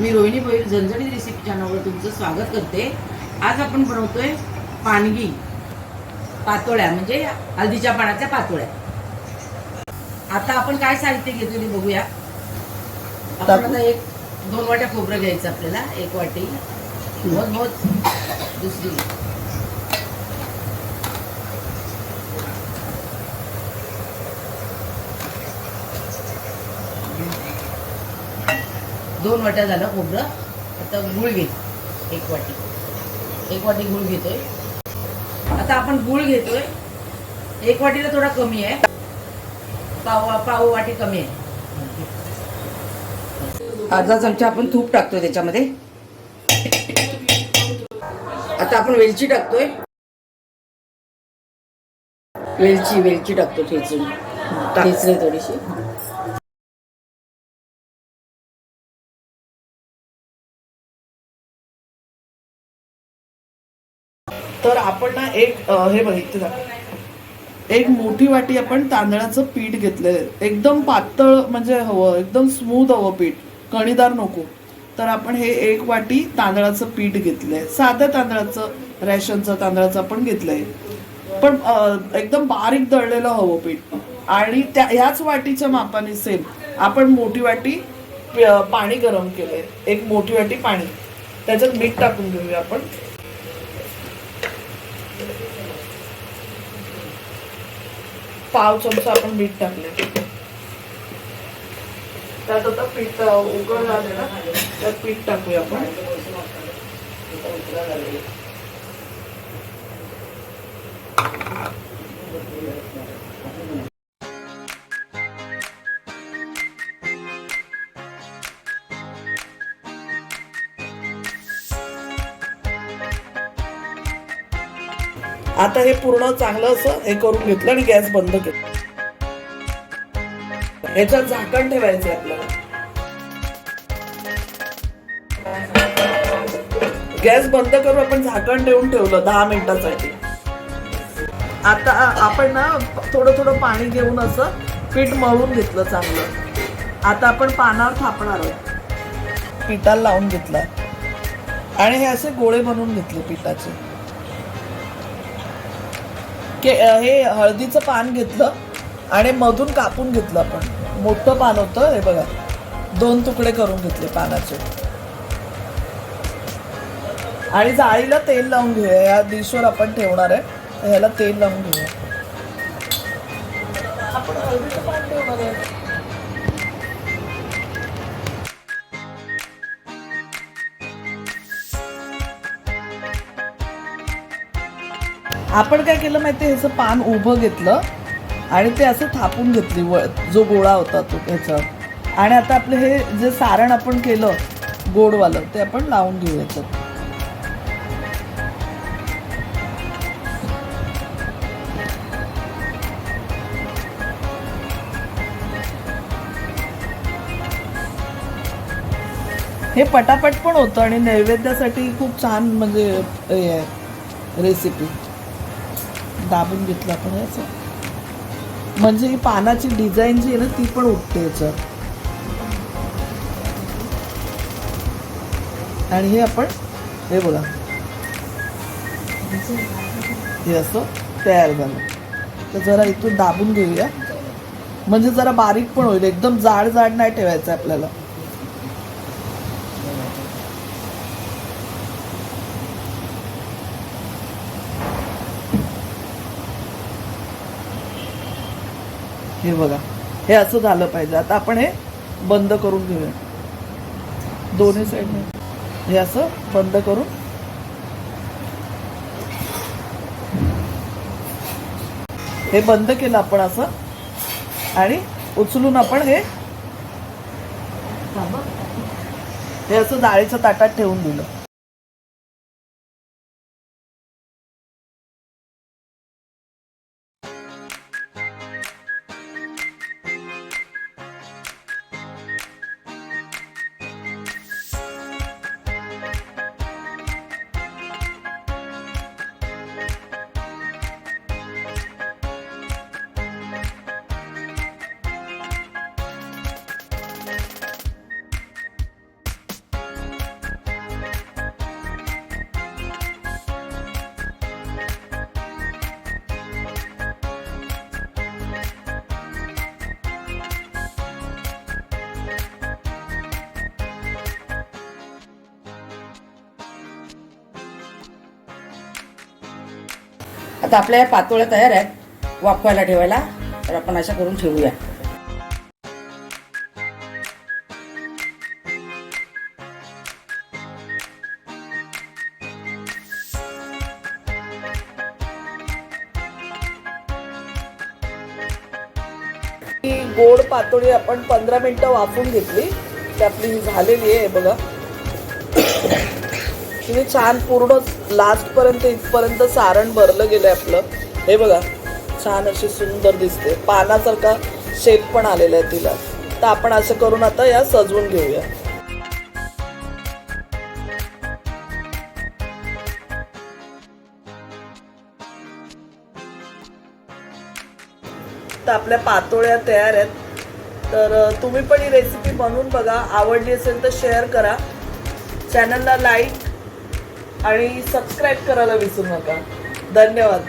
मी रोहिणी भोईर झणझणीत रेसिपी चॅनलवर तुमचं स्वागत करते। आज आपण बनवतोय पानगी पातोळ्या, म्हणजे हळदीच्या पानाच्या पातोळ्या। आता आपण काय साहित्य घेतो ते बघूया। आपण आता 1-2 वाट्या खोबरं घ्यायचं आपल्याला, 1 वाटी मोज दुसरी 2 वाट्या झालं खोबरं। आता गूळ घे 1 वाटी गूळ घेतोय। आता आपण गूळ घेतोय 1 वाटीला थोडा कमी आहे, पाव वाटी कमी आहे। अर्धा चमचा आपण तूप टाकतोय त्याच्यामध्ये। आता आपण वेलची टाकतोय, वेलची टाकतो ठेचून, ठेचले थोडीशी। तर आपण ना हे बघितलं, एक मोठी वाटी आपण तांदळाचं पीठ घेतलेलं, एकदम पातळ म्हणजे हवं, एकदम स्मूथ हवं पीठ, कणीदार नको। तर आपण हे 1 वाटी तांदळाचं पीठ घेतलंय, साध्या तांदळाचं, रेशनचं तांदळाचं आपण घेतलंय, पण एकदम बारीक दळलेलं हवं पीठ। आणि ह्याच वाटीच्या मापाने सेम आपण मोठी वाटी पाणी गरम केलंय, 1 मोठी वाटी पाणी, त्याच्यात मीठ टाकून घेऊया आपण। पाव चमचा आपण मीठ टाकले, त्यात आता पीठ उकळ झाले ना, त्यात पीठ टाकूया आपण। आता हे पूर्ण चांगलं असं हे करून घेतलं आणि गॅस बंद केला। याच्यात झाकण ठेवायचं आपल्याला। गॅस बंद करून आपण झाकण ठेवलं 10 मिनिटांसाठी। आता आपण ना थोडं पाणी घेऊन असं पीठ मळून घेतलं चांगलं। आता आपण पानावर थापणार आहोत, पिठाला लावून घेतला आणि हे असे गोळे बनवून घेतले पिठाचे। हे हळदीचं पान घेतलं आणि मधून कापून घेतलं आपण, मोठं पान होतं हे बघा, 2 तुकडे करून घेतले पानाचे। आणि जाळीला तेल लावून घेऊया, या डिशवर आपण ठेवणार आहे, ह्याला तेल लावून घेऊया। आपण हळदीचं पान ठेवणार आहे। आपण काय केलं माहिती, ह्याचं पान उभं घेतलं आणि ते असं थापून घेतली, जो गोळा होता तो त्याच्यावर। आणि आता आपलं हे जे सारण आपण केलं गोडवालं, ते आपण लावून घेऊ याच्यात। हे पटापट पण होतं आणि नैवेद्यासाठी खूप छान, म्हणजे हे आहे रेसिपी। दाबून घेतलं आपण याचं, म्हणजे ही पानाची डिझाईन जी आहे ना ती पण उठते याच्यात। आणि हे आपण हे बघा, हे असं तयार झालं। तर जरा इथून दाबून घेऊया, म्हणजे जरा बारीक पण होईल, एकदम जाड नाही ठेवायचं आपल्याला। हे बघा, हे असं झालं पाहिजे। आता आपण हे बंद करून घेऊया, दोन्ही साईडने हे असं बंद करून। हे बंद केलं आपण असं, आणि उचलून आपण हे असं डाळीच्या ताटात ठेवून दिलं। आता आपल्या या पातोळ्या तयार आहेत वाफवायला ठेवायला. तर आपण अशा करून ठेवूया. ही गोड पातोळी आपण 15 मिनिटं वाफवून घेतली. ती आपली झालेली आहे बघा. तिने छान पूर्ण लास्ट पर्यंत इथपर्यंत सारण भरलं गेलंय आपलं. हे बघा छान अशी सुंदर दिसते. पानासारखा शेप पण आलेला आहे तिला. तर आपण असं करून आता या सजवून घेऊया. तर आपल्या पातोळ्या तयार आहेत. तर तुम्ही पण ही रेसिपी बनवून बघा. आवडली असेल तर शेअर करा. चॅनलला लाईक आणि सबस्क्राईब करायला विसरू नका. धन्यवाद.